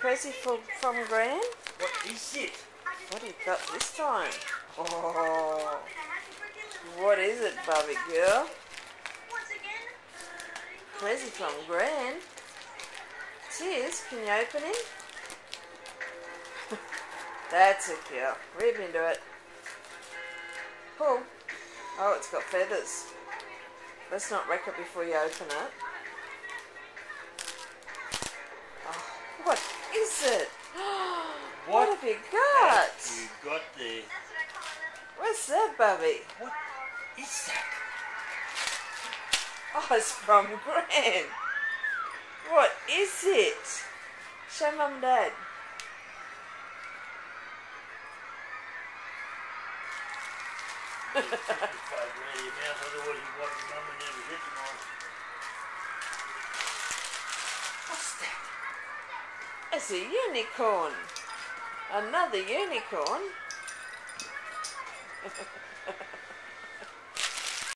Prezi from Gran? What is it? What have you got this time? Oh, what is it, Barbie girl? Prezi from Gran. Cheers, can you open him? That's a girl. Rip into it. Pull. Oh, it's got feathers. Let's not wreck it before you open it. Oh, what is it? What have you got? You got there? What's that, Bubby? What is that? Oh, it's from Gran. What is it? Show Mum and Dad. Otherwise you got your mum and dad hit tomorrow. What's that? It's a unicorn. Another unicorn.